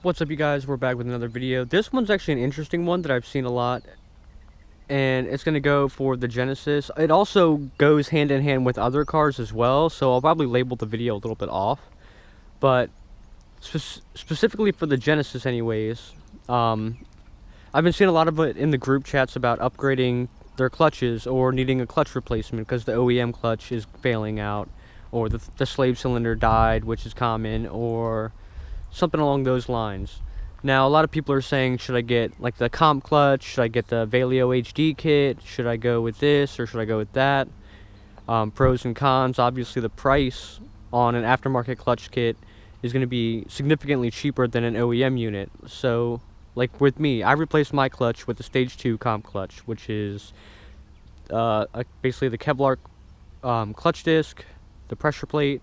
What's up, you guys? We're back with another video. This one's actually an interesting one that I've seen a lot, and it's going to go for the Genesis. It also goes hand in hand with other cars as well, so I'll probably label the video a little bit off. But specifically for the Genesis anyways, I've been seeing a lot of it in the group chats about upgrading their clutches or needing a clutch replacement because the OEM clutch is failing out, or the slave cylinder died, which is common, or something along those lines. Now, a lot of people are saying, should I get like the comp clutch? Should I get the Valeo HD kit? Should I go with this or should I go with that? Pros and cons. Obviously, the price on an aftermarket clutch kit is going to be significantly cheaper than an OEM unit. So, like with me, I replaced my clutch with the Stage 2 comp clutch, which is basically the Kevlar clutch disc, the pressure plate,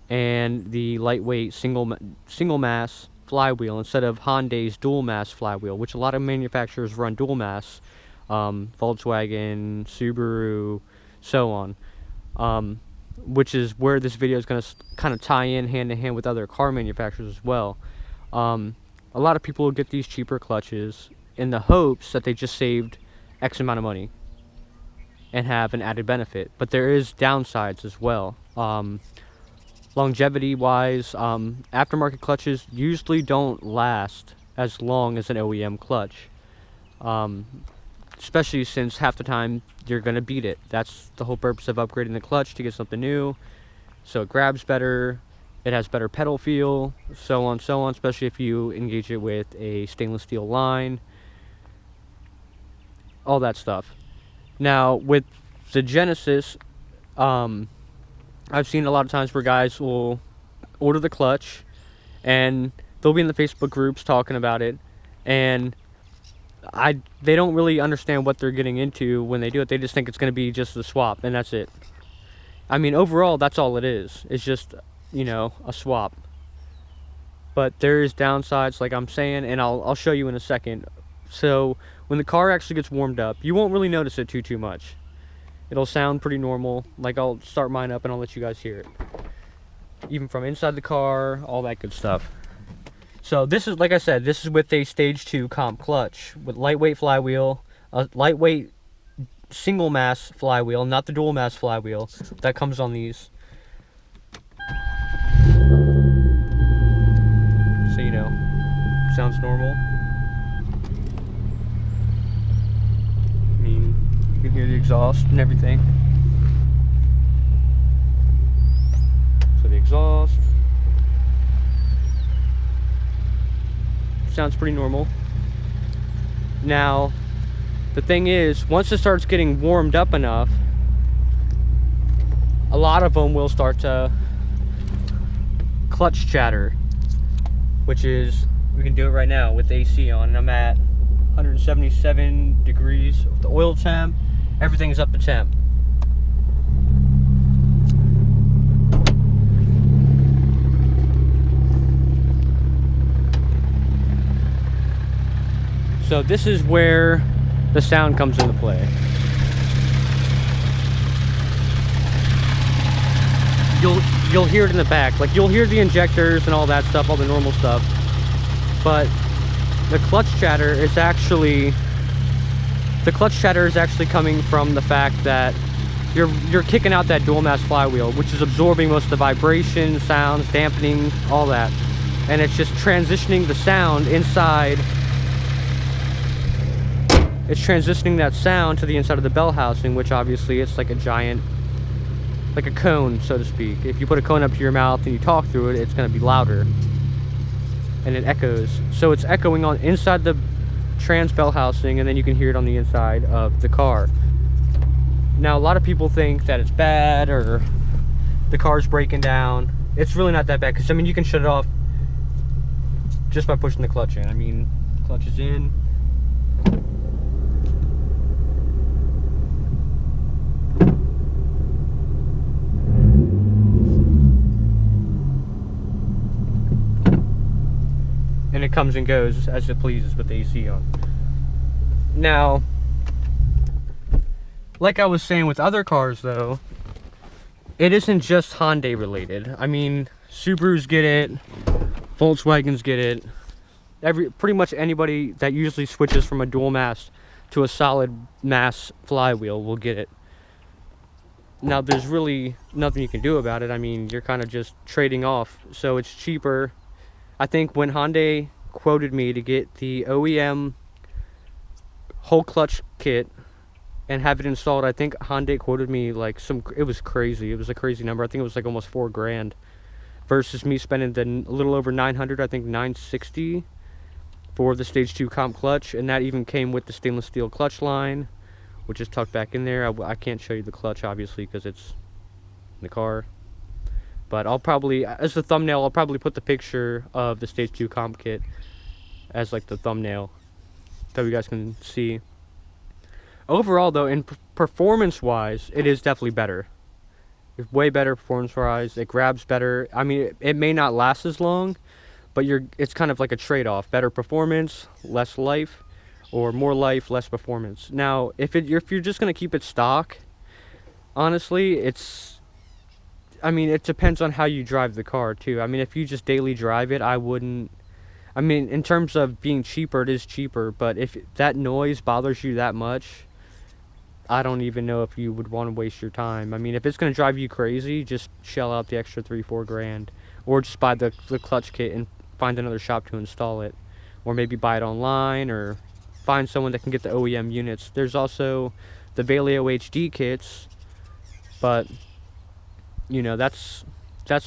and the lightweight single mass flywheel instead of Hyundai's dual mass flywheel, which a lot of manufacturers run dual mass, Volkswagen, Subaru, so on, which is where this video is going to kind of tie in hand in hand with other car manufacturers as well. A lot of people will get these cheaper clutches in the hopes that they just saved X amount of money and have an added benefit, but there is downsides as well. Longevity wise, aftermarket clutches usually don't last as long as an OEM clutch, especially since half the time you're gonna beat it. That's the whole purpose of upgrading the clutch, to get something new, so it grabs better, it has better pedal feel, so on, especially if you engage it with a stainless steel line, all that stuff. Now with the Genesis, I've seen a lot of times where guys will order the clutch and they'll be in the Facebook groups talking about it, and they don't really understand what they're getting into when they do it. They just think it's going to be just the swap, and that's it. I mean, overall, that's all it is. It's just, you know, a swap. But there is downsides, like I'm saying, and I'll show you in a second. So when the car actually gets warmed up, you won't really notice it too much. It'll sound pretty normal. Like, I'll start mine up and I'll let you guys hear it. Even from inside the car, all that good stuff. So this is, like I said, this is with a Stage 2 comp clutch with lightweight flywheel, a lightweight single mass flywheel, not the dual mass flywheel that comes on these. So, you know, sounds normal. You can hear the exhaust and everything. So the exhaust sounds pretty normal. Now, the thing is, once it starts getting warmed up enough, a lot of them will start to clutch chatter, which is, we can do it right now with the AC on, and I'm at 177 degrees with the oil temp. Everything's up to temp. So this is where the sound comes into play. You'll hear it in the back. Like, you'll hear the injectors and all that stuff, all the normal stuff. But the clutch chatter is actually coming from the fact that you're kicking out that dual mass flywheel, which is absorbing most of the vibration, sounds, dampening, all that, and it's just transitioning the sound inside. It's transitioning that sound to the inside of the bell housing, which obviously it's like a giant, like a cone, so to speak. If you put a cone up to your mouth and you talk through it, it's going to be louder, and it echoes. So it's echoing on inside the trans bell housing, and then you can hear it on the inside of the car. Now, a lot of people think that it's bad or the car's breaking down. It's really not that bad, because I mean, you can shut it off just by pushing the clutch in. I mean, clutch is in. And it comes and goes as it pleases with the AC on. Now, like I was saying with other cars though, it isn't just Hyundai related. I mean, Subarus get it, Volkswagens get it, pretty much anybody that usually switches from a dual mass to a solid mass flywheel will get it. Now there's really nothing you can do about it. I mean, you're kind of just trading off. So it's cheaper. I think when Hyundai quoted me to get the OEM whole clutch kit and have it installed, I think Hyundai quoted me like it was crazy. It was a crazy number. I think it was like almost $4,000 versus me spending a little over 900, I think 960 for the stage 2 comp clutch, and that even came with the stainless steel clutch line, which is tucked back in there. I can't show you the clutch obviously because it's in the car, but I'll probably, as the thumbnail, I'll probably put the picture of the stage 2 comp kit as like the thumbnail so you guys can see. Overall though, in performance wise, it is definitely better. It's way better performance wise. It grabs better. I mean, it may not last as long, but it's kind of like a trade-off: better performance, less life, or more life, less performance. Now, if you're just gonna keep it stock, honestly, I mean, it depends on how you drive the car too. I mean, if you just daily drive it, I wouldn't. I mean, in terms of being cheaper, it is cheaper, but if that noise bothers you that much, I don't even know if you would want to waste your time. I mean, if it's gonna drive you crazy, just shell out the extra $3-4 grand, or just buy the clutch kit and find another shop to install it, or maybe buy it online, or find someone that can get the OEM units. There's also the Valeo HD kits, but you know, that's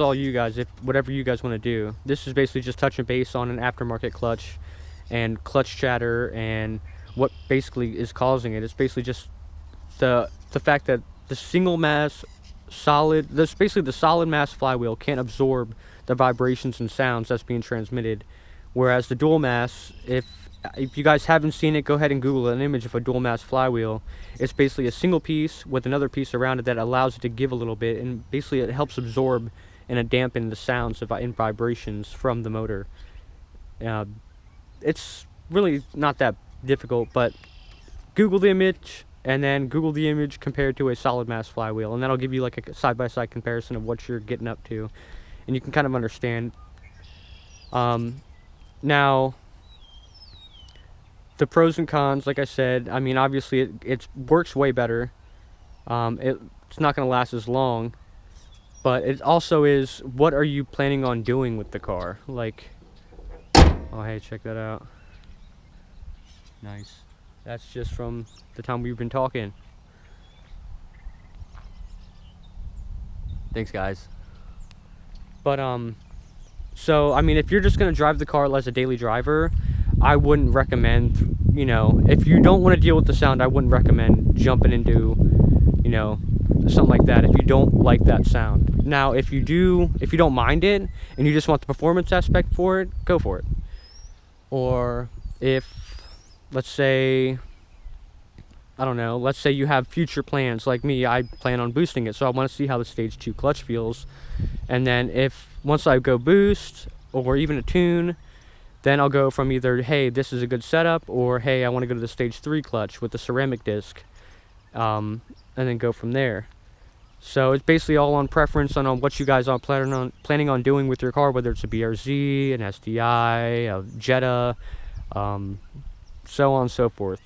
all you guys, whatever you guys want to do. This is basically just touching base on an aftermarket clutch and clutch chatter and what basically is causing it. It's basically just the fact that the single mass basically the solid mass flywheel can't absorb the vibrations and sounds that's being transmitted, whereas the dual mass, if you guys haven't seen it, go ahead and Google an image of a dual mass flywheel. It's basically a single piece with another piece around it that allows it to give a little bit, and basically it helps absorb and dampen the sounds and vibrations from the motor. It's really not that difficult, but Google the image and then Google the image compared to a solid mass flywheel, and that'll give you like a side-by-side comparison of what you're getting up to, and you can kind of understand. Now, the pros and cons, like I said, I mean, obviously it works way better. It's not going to last as long, but it also is, what are you planning on doing with the car? Like, oh hey, check that out. Nice. That's just from the time we've been talking. Thanks, guys. But so I mean, if you're just gonna drive the car as a daily driver, I wouldn't recommend, you know, if you don't want to deal with the sound, I wouldn't recommend jumping into, you know, something like that if you don't like that sound. Now, if you don't mind it and you just want the performance aspect for it, go for it. Or if, let's say, I don't know, let's say you have future plans like me, I plan on boosting it, so I want to see how the stage 2 clutch feels, and then once I go boost or even a tune, then I'll go from either, hey, this is a good setup, or hey, I want to go to the stage 3 clutch with the ceramic disc, and then go from there. So it's basically all on preference on what you guys are planning on doing with your car, whether it's a BRZ, an SDI, a Jetta, so on and so forth.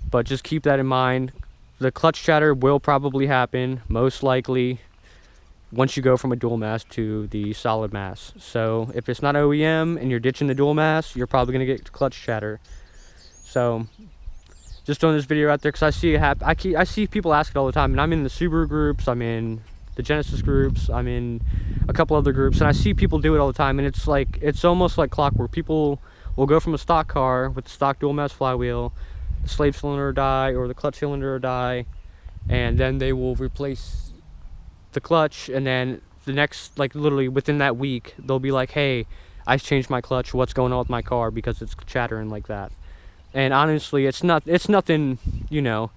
But just keep that in mind. The clutch chatter will probably happen, most likely, once you go from a dual mass to the solid mass. So if it's not OEM and you're ditching the dual mass, you're probably going to get clutch chatter. So just throwing this video out there because I see it happen. I see people ask it all the time, and I'm in the Subaru groups, I'm in the Genesis groups, I'm in a couple other groups, and I see people do it all the time, and it's almost like clockwork. People will go from a stock car with the stock dual mass flywheel, the slave cylinder will die, or the clutch cylinder will die, and then they will replace the clutch, and then the next, like literally within that week, they'll be like, hey, I changed my clutch, what's going on with my car, because it's chattering like that. And honestly, it's nothing, you know,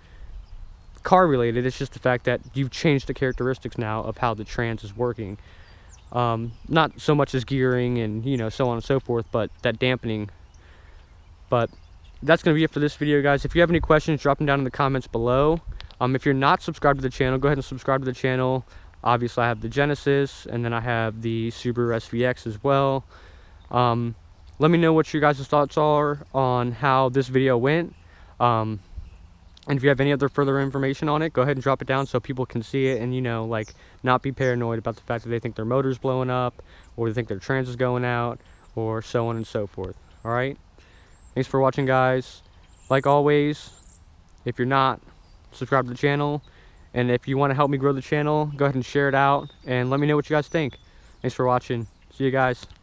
car related. It's just the fact that you've changed the characteristics now of how the trans is working. Not so much as gearing and, you know, so on and so forth, but that dampening. But that's going to be it for this video, guys. If you have any questions, drop them down in the comments below. If you're not subscribed to the channel, go ahead and subscribe to the channel. Obviously, I have the Genesis, and then I have the Subaru SVX as well. let me know what you guys' thoughts are on how this video went. And if you have any other further information on it, go ahead and drop it down so people can see it and, you know, like, not be paranoid about the fact that they think their motor's blowing up, or they think their trans is going out, or so on and so forth. All right? Thanks for watching, guys. Like always, if you're not, subscribe to the channel. And if you want to help me grow the channel, go ahead and share it out and let me know what you guys think. Thanks for watching. See you guys.